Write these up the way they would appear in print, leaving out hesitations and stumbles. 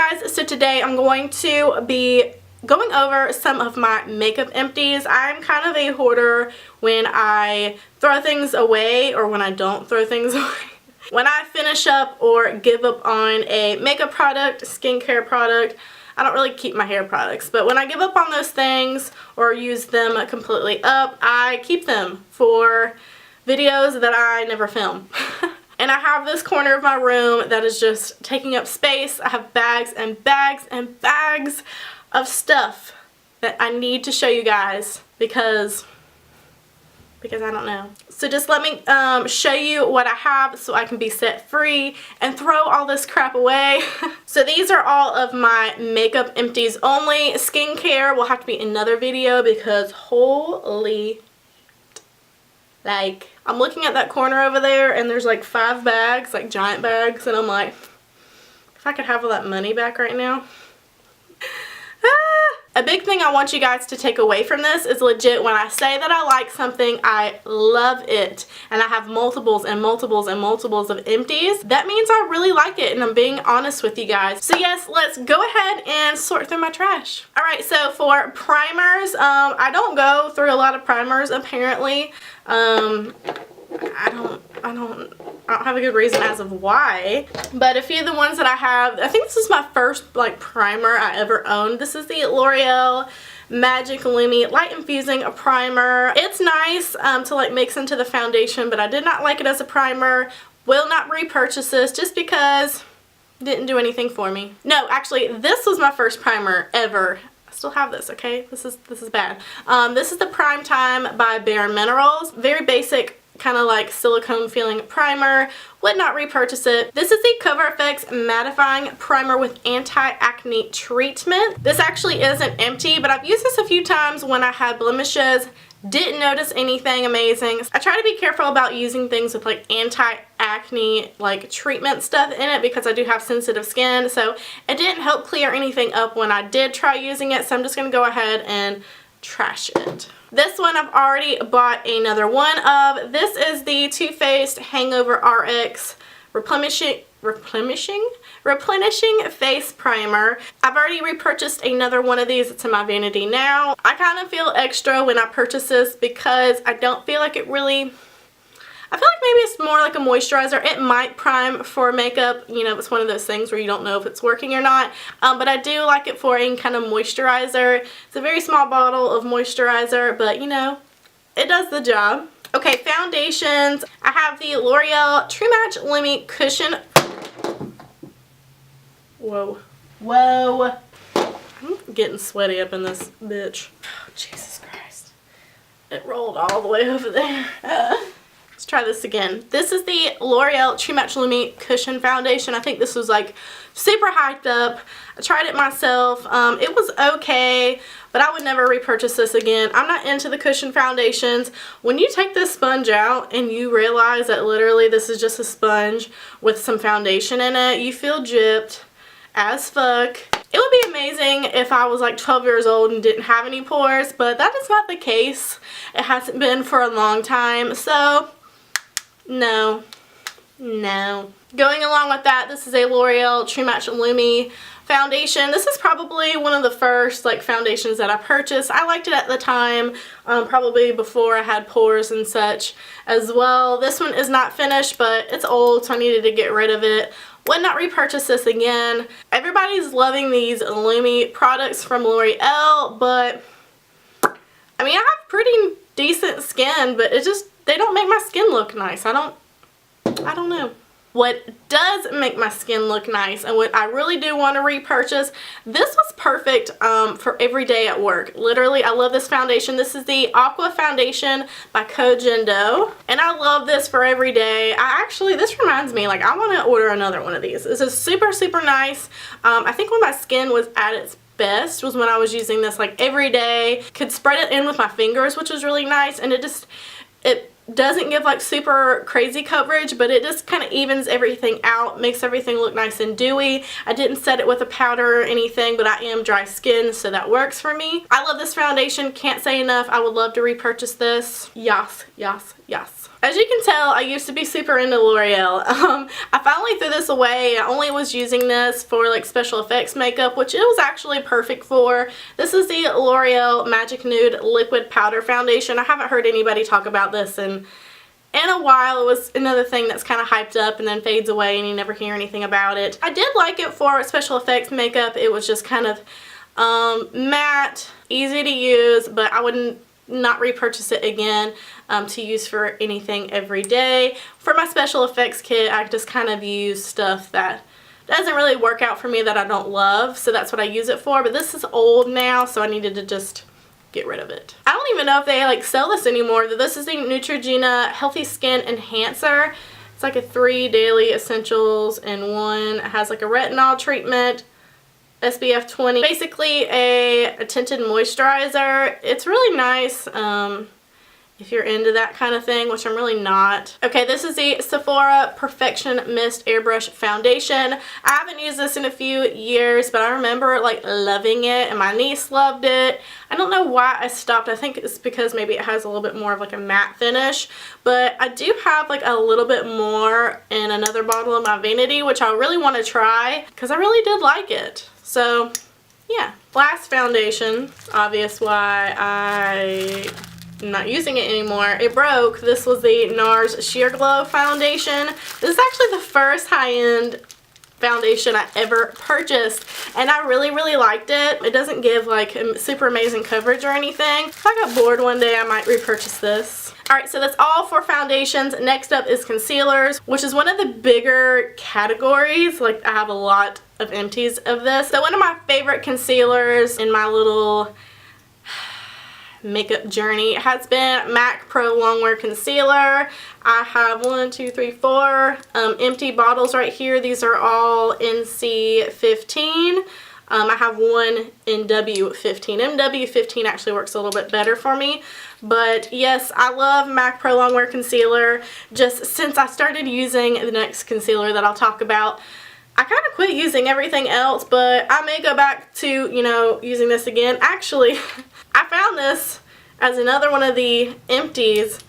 guys, so today I'm going to be going over some of my makeup empties. I'm kind of a hoarder when I throw things away or when I don't throw things away. When I finish up or give up on a makeup product, skincare product, I don't really keep my hair products, but when I give up on those things or use them completely up, I keep them for videos that I never film. And I have this corner of my room that is just taking up space. I have bags and bags and bags of stuff that I need to show you guys because I don't know. So just let me show you what I have so I can be set free and throw all this crap away. So these are all of my makeup empties only. Skincare will have to be another video because holy, like, I'm looking at that corner over there and there's like 5 bags, like giant bags, and I'm like, if I could have all that money back right now. A big thing I want you guys to take away from this is legit when I say that I like something, I love it. And I have multiples and multiples and multiples of empties. That means I really like it and I'm being honest with you guys. So yes, let's go ahead and sort through my trash. Alright, so for primers, I don't go through a lot of primers apparently. I don't have a good reason as of why, but a few of the ones that I have, I think this is my first like primer I ever owned. This is the L'Oreal Magic Lumi Light Infusing Primer. It's nice to like mix into the foundation, but I did not like it as a primer. Will not repurchase this just because it didn't do anything for me. No, actually, this was my first primer ever. I still have this, okay? This is bad. This is the Prime Time by Bare Minerals. Very basic, kind of like silicone feeling primer. Would not repurchase it. This is the Cover FX Mattifying Primer with Anti-Acne Treatment. This actually isn't empty, but I've used this a few times when I had blemishes. Didn't notice anything amazing. I try to be careful about using things with like anti-acne like treatment stuff in it because I do have sensitive skin, so it didn't help clear anything up when I did try using it, so I'm just going to go ahead and trash it. This one I've already bought another one of. This is the Too Faced Hangover RX Replenishing Face Primer. I've already repurchased another one of these. It's in my vanity now. I kind of feel extra when I purchase this because I don't feel like it really, I feel like maybe it's more like a moisturizer. It might prime for makeup. You know, it's one of those things where you don't know if it's working or not. But I do like it for a kind of moisturizer. It's a very small bottle of moisturizer, but you know, it does the job. Okay, foundations. I have the L'Oreal True Match Lumi Cushion. Whoa. Whoa. I'm getting sweaty up in this bitch. Oh, Jesus Christ. It rolled all the way over there. Let's try this again. This is the L'Oreal True Match Lumi Cushion Foundation. I think this was like super hyped up. I tried it myself. It was okay, but I would never repurchase this again. I'm not into the cushion foundations. When you take this sponge out and you realize that literally this is just a sponge with some foundation in it, you feel gypped as fuck. It would be amazing if I was like 12 years old and didn't have any pores, but that is not the case. It hasn't been for a long time, so no. Going along with that, this is a L'Oreal True Match Lumi foundation. This is probably one of the first like foundations that I purchased. I liked it at the time, probably before I had pores and such as well. This one is not finished, but it's old, so I needed to get rid of it. Would not repurchase this again. Everybody's loving these Lumi products from L'Oreal, but I mean, I have pretty decent skin, but it just, they don't make my skin look nice. I don't know. What does make my skin look nice and what I really do want to repurchase, this was perfect for every day at work. Literally, I love this foundation. This is the Aqua Foundation by Kojendo, and I love this for every day. This reminds me, like, I want to order another one of these. This is super, super nice. I think when my skin was at its best was when I was using this like every day. Could spread it in with my fingers, which was really nice, and it doesn't give like super crazy coverage, but it just kind of evens everything out, makes everything look nice and dewy. I didn't set it with a powder or anything, but I am dry skin, so that works for me. I love this foundation, can't say enough. I would love to repurchase this. Yes, yes, yes. As you can tell, I used to be super into L'Oreal. I finally threw this away. I only was using this for like special effects makeup, which it was actually perfect for. This is the L'Oreal Magic Nude Liquid Powder Foundation. I haven't heard anybody talk about this in a while. It was another thing that's kind of hyped up and then fades away and you never hear anything about it. I did like it for special effects makeup. It was just kind of matte, easy to use, but I wouldn't not repurchase it again to use for anything every day. For my special effects kit, I just kind of use stuff that doesn't really work out for me, that I don't love, so that's what I use it for. But this is old now, so I needed to just get rid of it. I don't even know if they like sell this anymore. This is the Neutrogena Healthy Skin Enhancer. It's like a 3 daily essentials in one. It has like a retinol treatment, SPF 20, basically a tinted moisturizer. It's really nice if you're into that kind of thing, which I'm really not. Okay, this is the Sephora Perfection Mist Airbrush Foundation. I haven't used this in a few years, but I remember like loving it, and my niece loved it. I don't know why I stopped. I think it's because maybe it has a little bit more of like a matte finish, but I do have like a little bit more in another bottle of my Vanity, which I really want to try because I really did like it. So yeah. Last foundation, obvious why I'm not using it anymore. It broke. This was the NARS Sheer Glow Foundation. This is actually the first high-end foundation I ever purchased, and I really liked it. It doesn't give like super amazing coverage or anything. If I got bored one day, I might repurchase this. Alright, so that's all for foundations. Next up is concealers, which is one of the bigger categories. Like, I have a lot of empties of this. So one of my favorite concealers in my little makeup journey has been MAC Pro Longwear Concealer. I have 1, 2, 3, 4 empty bottles right here. These are all NC15. I have one NW15. NW15 actually works a little bit better for me. But yes, I love MAC Pro Longwear Concealer. Just since I started using the next concealer that I'll talk about, I kind of quit using everything else, but I may go back to, you know, using this again. Actually, I found this as another one of the empties,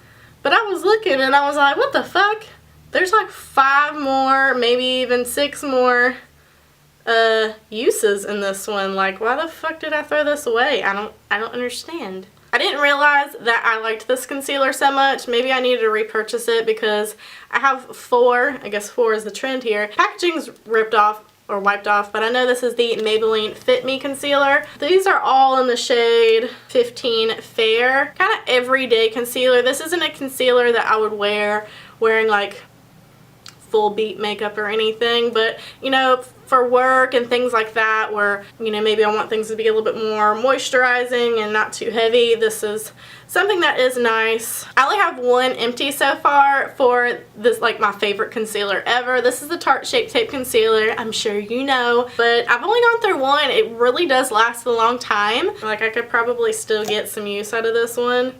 but I was looking and I was like, what the fuck? There's like 5 more, maybe even 6 more uses in this one. Like, why the fuck did I throw this away? I don't understand. I didn't realize that I liked this concealer so much. Maybe I needed to repurchase it because I have 4. I guess 4 is the trend here. Packaging's ripped off or wiped off, but I know this is the Maybelline Fit Me concealer. These are all in the shade 15 Fair. Kind of everyday concealer. This isn't a concealer that I would wear wearing like full beat makeup or anything, but you know, for work and things like that where, you know, maybe I want things to be a little bit more moisturizing and not too heavy, this is something that is nice. I only have one empty so far for this, like my favorite concealer ever. This is the Tarte Shape Tape Concealer. I'm sure you know, but I've only gone through one. It really does last a long time. Like, I could probably still get some use out of this one.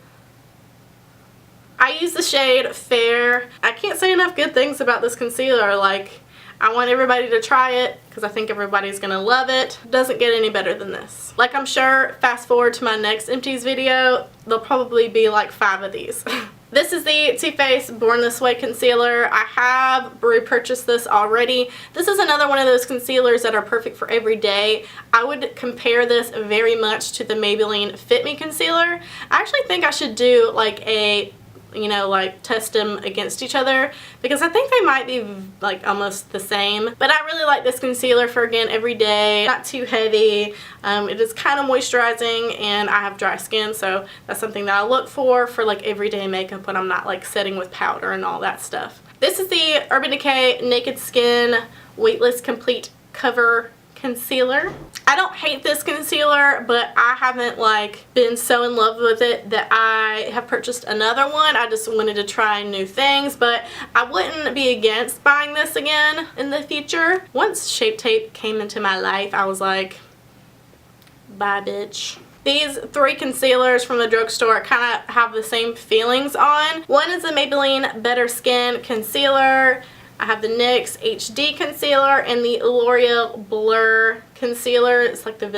I use the shade Fair. I can't say enough good things about this concealer. Like, I want everybody to try it because I think everybody's going to love it. It doesn't get any better than this. Like, I'm sure, fast forward to my next empties video, there'll probably be like 5 of these. This is the Too Faced Born This Way concealer. I have repurchased this already. This is another one of those concealers that are perfect for every day. I would compare this very much to the Maybelline Fit Me concealer. I actually think I should do like a, you know, like test them against each other because I think they might be like almost the same. But I really like this concealer for, again, every day. Not too heavy. It is kind of moisturizing, and I have dry skin, so that's something that I look for like everyday makeup when I'm not like setting with powder and all that stuff. This is the Urban Decay Naked Skin Weightless Complete Cover Concealer. I don't hate this concealer, but I haven't like been so in love with it that I have purchased another one. I just wanted to try new things, but I wouldn't be against buying this again in the future. Once Shape Tape came into my life, I was like, bye bitch. These 3 concealers from the drugstore kind of have the same feelings on. One is the Maybelline Better Skin Concealer. I have the NYX HD Concealer and the L'Oreal Blur Concealer. It's like the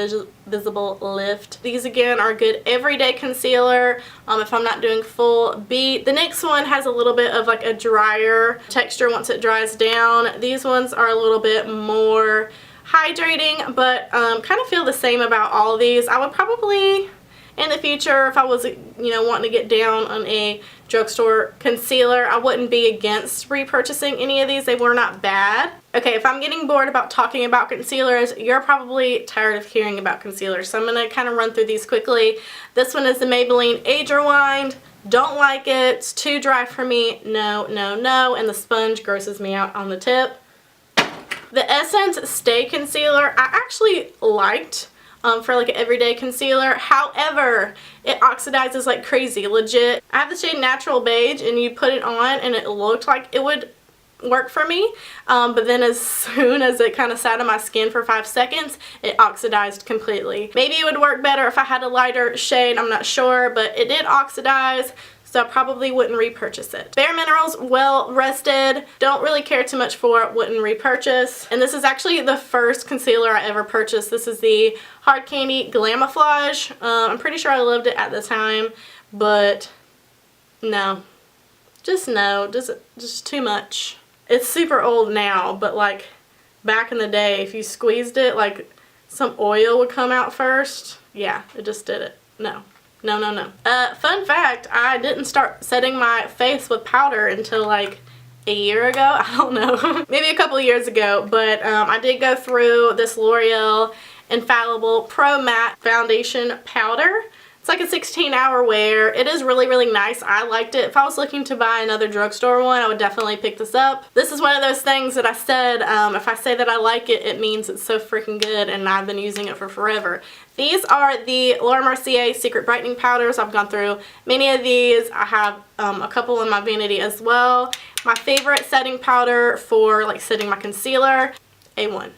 Visible Lift. These again are good everyday concealer if I'm not doing full beat. The NYX one has a little bit of like a drier texture once it dries down. These ones are a little bit more hydrating, but kind of feel the same about all of these. I would probably in the future, if I was, wanting to get down on a drugstore concealer, I wouldn't be against repurchasing any of these. They were not bad. Okay, if I'm getting bored about talking about concealers, you're probably tired of hearing about concealers. So I'm going to kind of run through these quickly. This one is the Maybelline Age Rewind. Don't like it. It's too dry for me. No, no, no. And the sponge grosses me out on the tip. The Essence Stay Concealer, I actually liked for like an everyday concealer. However, it oxidizes like crazy, legit. I have the shade Natural Beige and you put it on and it looked like it would work for me, but then as soon as it kind of sat on my skin for 5 seconds, it oxidized completely. Maybe it would work better if I had a lighter shade, I'm not sure, but it did oxidize. So I probably wouldn't repurchase it. Bare Minerals, well rested. Don't really care too much for it, wouldn't repurchase. And this is actually the first concealer I ever purchased. This is the Hard Candy Glamouflage. I'm pretty sure I loved it at the time, but no. Just no, just too much. It's super old now, but like back in the day, if you squeezed it, like some oil would come out first. Yeah, it just did it. No. No, no, no. Fun fact, I didn't start setting my face with powder until like a year ago. I don't know. Maybe a couple years ago. But I did go through this L'Oreal Infallible Pro Matte Foundation Powder. It's like a 16-hour wear. It is really, really nice. I liked it. If I was looking to buy another drugstore one, I would definitely pick this up. This is one of those things that I said, if I say that I like it, it means it's so freaking good, and I've been using it for forever. These are the Laura Mercier Secret Brightening Powders. I've gone through many of these. I have a couple in my vanity as well. My favorite setting powder for like setting my concealer, A1.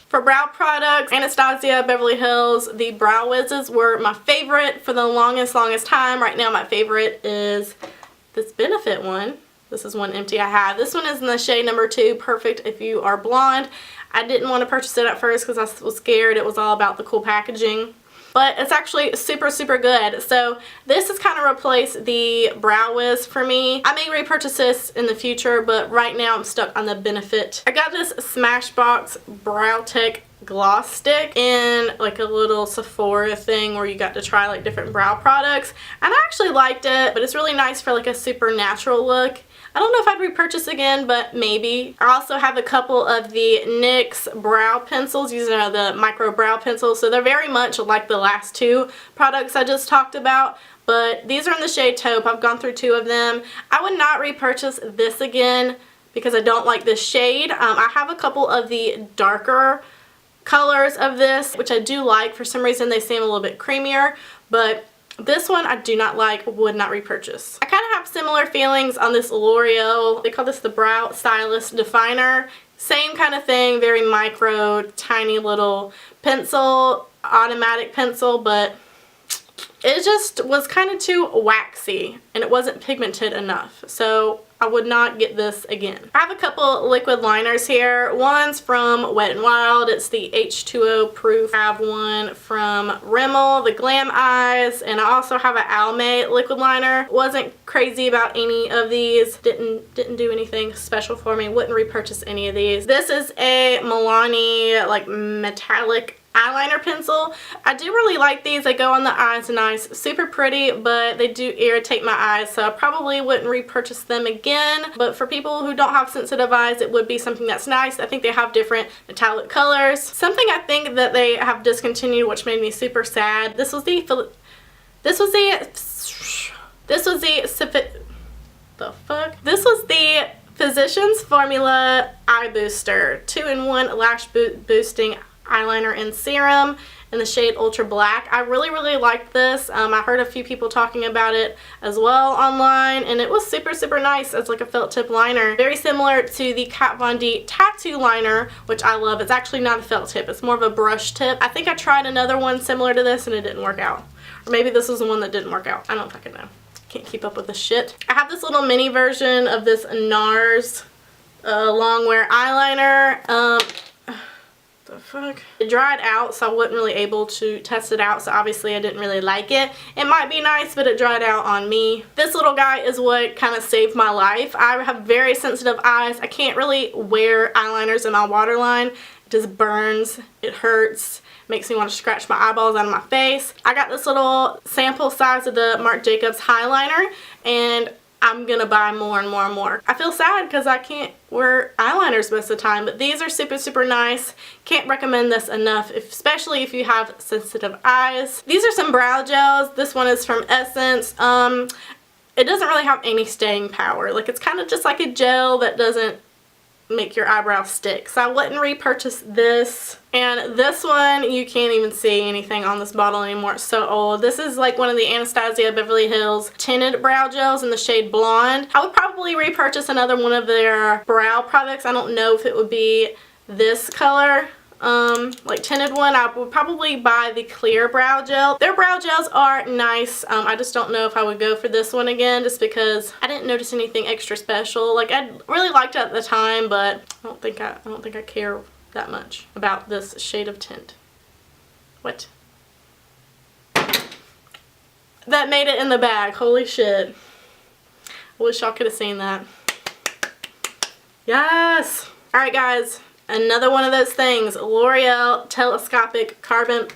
For brow products, Anastasia, Beverly Hills, the Brow Wizzes were my favorite for the longest time. Right now my favorite is this Benefit one. This is one empty I have. This one is in the shade number 2, perfect if you are blonde. I didn't want to purchase it at first because I was scared it was all about the cool packaging. But it's actually super, super good. So this has kind of replaced the Brow Wiz for me. I may repurchase this in the future, but right now I'm stuck on the Benefit. I got this Smashbox Brow Tech Gloss Stick in like a little Sephora thing where you got to try like different brow products. And I actually liked it, but it's really nice for like a super natural look. I don't know if I'd repurchase again, but maybe. I also have a couple of the NYX brow pencils, using the micro brow pencils. So they're very much like the last 2 products I just talked about. But these are in the shade Taupe. I've gone through 2 of them. I would not repurchase this again because I don't like this shade. I have a couple of the darker colors of this, which I do like. For some reason they seem a little bit creamier, but this one I do not like, would not repurchase. I kind of have similar feelings on this L'Oreal. They call this the Brow Stylist Definer. Same kind of thing, very micro, tiny little pencil, automatic pencil, but it just was kind of too waxy and it wasn't pigmented enough. So I would not get this again. I have a couple liquid liners here. One's from Wet n Wild. It's the H2O proof. I have one from Rimmel, the Glam Eyes, and I also have an Almay liquid liner. Wasn't crazy about any of these. Didn't do anything special for me. Wouldn't repurchase any of these. This is a Milani like metallic eyeliner pencil. I do really like these. They go on the eyes nice. Super pretty, but they do irritate my eyes, so I probably wouldn't repurchase them again. But for people who don't have sensitive eyes, it would be something that's nice. I think they have different metallic colors. Something I think that they have discontinued, which made me super sad. This was the Physicians Formula Eye Booster 2-in-1 Lash Boosting Eyeliner and Serum in the shade Ultra Black. I really, really liked this. I heard a few people talking about it as well online, and it was super, super nice as like a felt tip liner. Very similar to the Kat Von D Tattoo Liner, which I love. It's actually not a felt tip. It's more of a brush tip. I think I tried another one similar to this and it didn't work out. Or maybe this was the one that didn't work out. I don't fucking know. Can't keep up with this shit. I have this little mini version of this NARS long wear eyeliner. The fuck? It dried out, so I wasn't really able to test it out, so obviously I didn't really like it. It might be nice, but it dried out on me. This little guy is what kind of saved my life. I have very sensitive eyes. I can't really wear eyeliners in my waterline. It just burns. It hurts. Makes me want to scratch my eyeballs out of my face. I got this little sample size of the Marc Jacobs highliner, and I'm gonna buy more and more and more. I feel sad because I can't wear eyeliners most of the time, but these are super, super nice. Can't recommend this enough, especially if you have sensitive eyes. These are some brow gels. This one is from Essence. It doesn't really have any staying power. Like, it's kind of just like a gel that doesn't make your eyebrows stick. So I wouldn't repurchase this. And this one, you can't even see anything on this bottle anymore. It's so old. This is like one of the Anastasia Beverly Hills tinted brow gels in the shade Blonde. I would probably repurchase another one of their brow products. I don't know if it would be this color. Like tinted one. I would probably buy the clear brow gel. Their brow gels are nice. I just don't know if I would go for this one again, just because I didn't notice anything extra special. Like, I really liked it at the time, but I don't think I care that much about this shade of tint. What? That made it in the bag. Holy shit. I wish y'all could have seen that. Yes! Alright guys, another one of those things. L'Oreal Telescopic Carbon...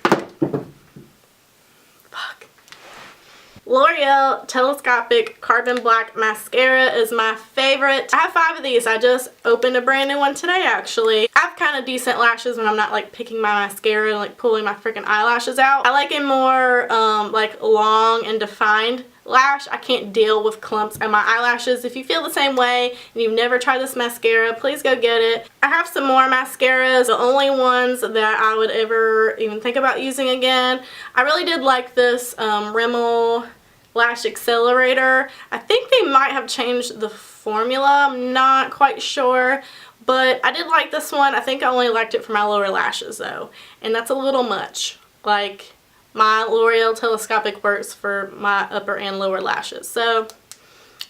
L'Oreal Telescopic Carbon Black Mascara is my favorite. I have 5 of these. I just opened a brand new one today, actually. I have kind of decent lashes when I'm not like picking my mascara and like pulling my freaking eyelashes out. I like a more like long and defined lash. I can't deal with clumps in my eyelashes. If you feel the same way and you've never tried this mascara, please go get it. I have some more mascaras. The only ones that I would ever even think about using again. I really did like this Rimmel Lash Accelerator. I think they might have changed the formula. I'm not quite sure. But I did like this one. I think I only liked it for my lower lashes though. And that's a little much. Like, my L'Oreal Telescopic works for my upper and lower lashes. So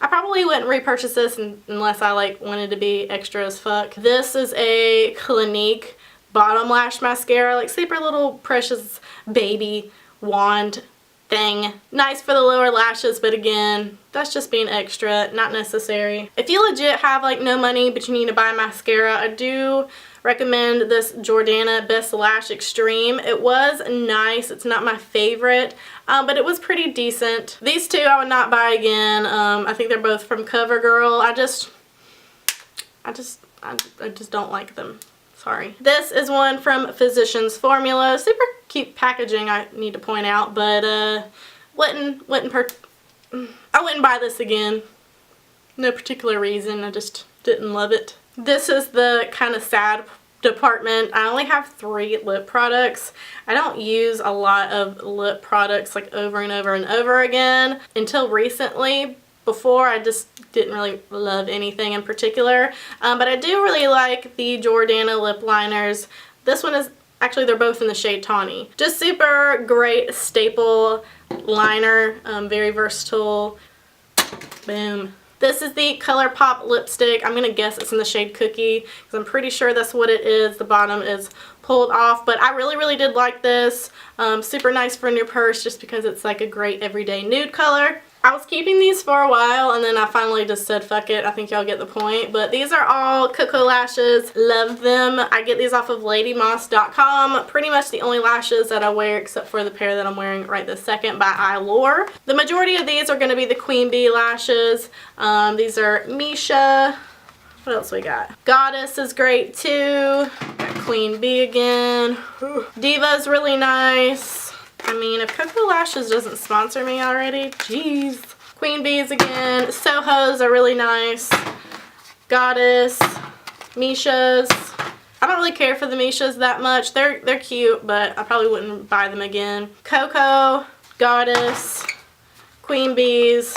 I probably wouldn't repurchase this unless I like wanted to be extra as fuck. This is a Clinique bottom lash mascara. Like, super little precious baby wand thing. Nice for the lower lashes, but again, that's just being extra, not necessary. If you legit have like no money but you need to buy mascara, I do recommend this Jordana Best Lash Extreme. It was nice. It's not my favorite, but it was pretty decent. These two I would not buy again. I think they're both from CoverGirl. I just don't like them. Sorry. This is one from Physicians Formula. Super cute packaging, I need to point out, but I wouldn't buy this again. No particular reason. I just didn't love it. This is the kind of sad department. I only have 3 lip products. I don't use a lot of lip products like over and over and over again until recently. Before, I just didn't really love anything in particular. But I do really like the Jordana lip liners. This one is, actually they're both in the shade Tawny. Just super great staple liner. Very versatile. Boom. This is the ColourPop lipstick. I'm going to guess it's in the shade Cookie because I'm pretty sure that's what it is. The bottom is pulled off, but I really, really did like this. Super nice for a new purse just because it's like a great everyday nude color. I was keeping these for a while and then I finally just said fuck it. I think y'all get the point. But these are all Cocoa lashes. Love them. I get these off of ladymoss.com. Pretty much the only lashes that I wear except for the pair that I'm wearing right this second by Eylure. The majority of these are going to be the Queen Bee lashes. These are Misha. What else we got? Goddess is great too. Got Queen Bee again. Diva's really nice. I mean, if Cocoa Lashes doesn't sponsor me already, jeez. Queen Bees again. Soho's are really nice. Goddess. Misha's. I don't really care for the Mishas that much. They're cute, but I probably wouldn't buy them again. Cocoa, Goddess, Queen Bees,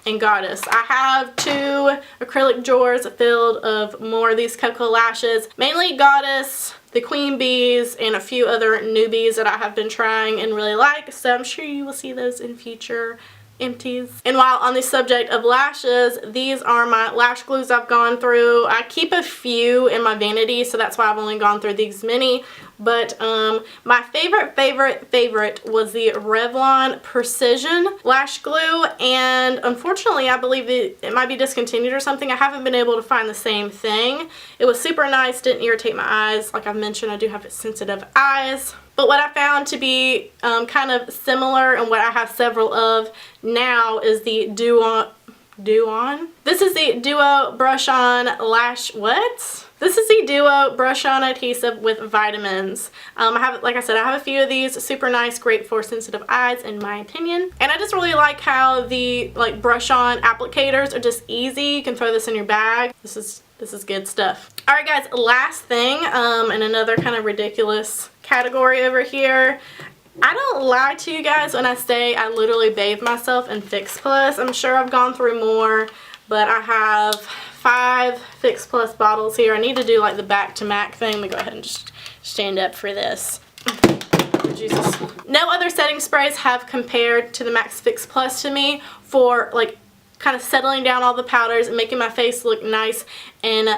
and Goddess. I have 2 acrylic drawers filled of more of these Cocoa Lashes. Mainly Goddess, the Queen Bees, and a few other newbies that I have been trying and really like. So I'm sure you will see those in future Empties. And while on the subject of lashes, these are my lash glues I've gone through. I keep a few in my vanity, so that's why I've only gone through these many. But my favorite was the Revlon Precision Lash Glue, and unfortunately I believe it might be discontinued or something. I haven't been able to find the same thing. It was super nice, didn't irritate my eyes. Like I've mentioned, I do have sensitive eyes. But what I found to be kind of similar and what I have several of now is the This is the Duo Brush On Lash, This is the Duo Brush On Adhesive with Vitamins. Like I said, I have a few of these. Super nice, great for sensitive eyes in my opinion. And I just really like how the brush on applicators are just easy. You can throw this in your bag. This is good stuff. Alright guys, last thing, and another kind of ridiculous category over here. I don't lie to you guys when I say I literally bathe myself in Fix Plus. I'm sure I've gone through more, but I have 5 Fix Plus bottles here. I need to do like the back to Mac thing. Let me go ahead and just stand up for this. Oh, Jesus. No other setting sprays have compared to the Max Fix Plus to me for like kind of settling down all the powders and making my face look nice and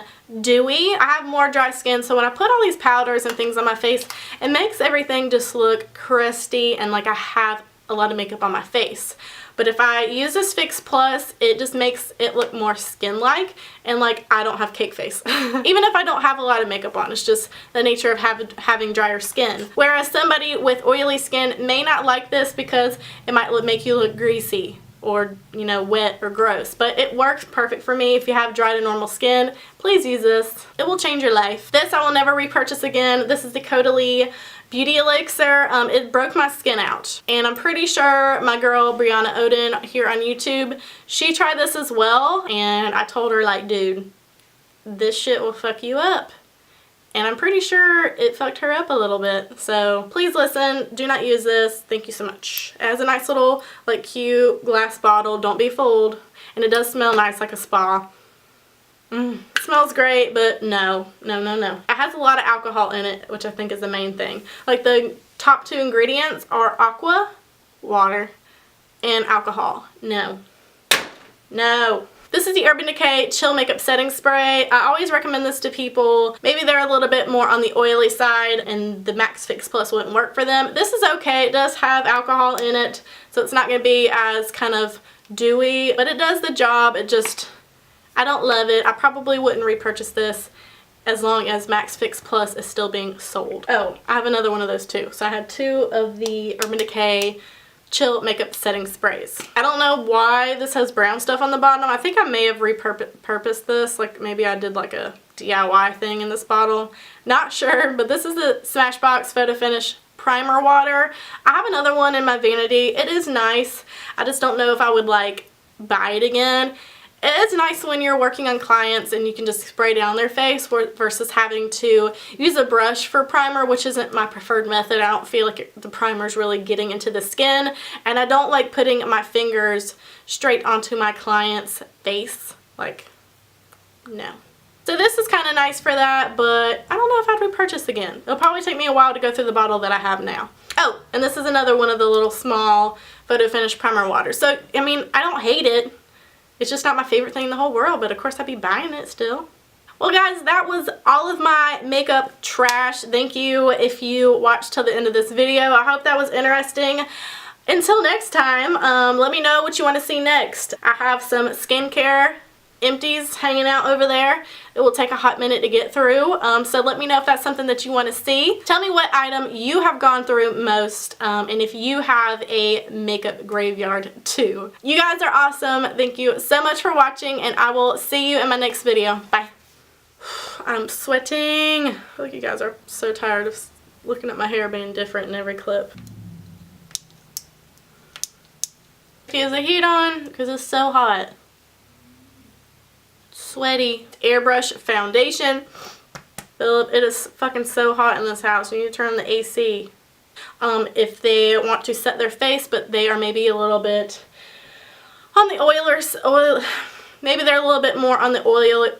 dewy. I have more dry skin, so when I put all these powders and things on my face, it makes everything just look crusty and like I have a lot of makeup on my face. But if I use this Fix Plus, it just makes it look more skin-like and like I don't have cake face. Even if I don't have a lot of makeup on, it's just the nature of having drier skin. Whereas somebody with oily skin may not like this because it might make you look greasy or, you know, wet or gross. But it works perfect for me. If you have dry to normal skin, please use this. It will change your life. This I will never repurchase again. This is the Caudalie Beauty Elixir. It broke my skin out. And I'm pretty sure my girl Brianna Oden here on YouTube, she tried this as well. And I told her like, dude, this shit will fuck you up. And I'm pretty sure it fucked her up a little bit. So please listen. Do not use this. Thank you so much. It has a nice little like cute glass bottle. Don't be fooled. And it does smell nice like a spa. It smells great, but no. It has a lot of alcohol in it, which I think is the main thing. Like the top 2 ingredients are aqua, water, and alcohol. No. This is the Urban Decay Chill Makeup Setting Spray. I always recommend this to people. Maybe they're a little bit more on the oily side and the Max Fix Plus wouldn't work for them. This is okay. It does have alcohol in it, so it's not going to be as kind of dewy, but it does the job. I don't love it. I probably wouldn't repurchase this as long as Max Fix Plus is still being sold. Oh, I have another one of those too. So I had 2 of the Urban Decay Chill Makeup Setting Sprays. I don't know why this has brown stuff on the bottom. I think I may have repurposed this. Like maybe I did like a DIY thing in this bottle. Not sure, but this is the Smashbox Photo Finish Primer Water. I have another one in my vanity. It is nice. I just don't know if I would like buy it again. It's nice when you're working on clients and you can just spray down their face versus having to use a brush for primer, which isn't my preferred method. I don't feel like the primer is really getting into the skin, and I don't like putting my fingers straight onto my client's face. Like, no. So this is kind of nice for that, but I don't know if I'd repurchase again. It'll probably take me a while to go through the bottle that I have now. Oh, and this is another one of the little small Photo Finish Primer Waters. So, I mean, I don't hate it. It's just not my favorite thing in the whole world, but of course I'd be buying it still. Well guys, that was all of my makeup trash. Thank you if you watched till the end of this video. I hope that was interesting. Until next time, let me know what you want to see next. I have some skincare empties hanging out over there. It will take a hot minute to get through, so let me know if that's something that you want to see. Tell me what item you have gone through most, and if you have a makeup graveyard too. You guys are awesome. Thank you so much for watching, and I will see you in my next video. Bye. I'm sweating. I feel like you guys are so tired of looking at my hair being different in every clip. Is the heat on? Because it's so hot. Sweaty. Airbrush foundation. Philip, it is fucking so hot in this house. You need to turn the AC. If they want to set their face, but they are maybe a little bit on the maybe they're a little bit more on the oilier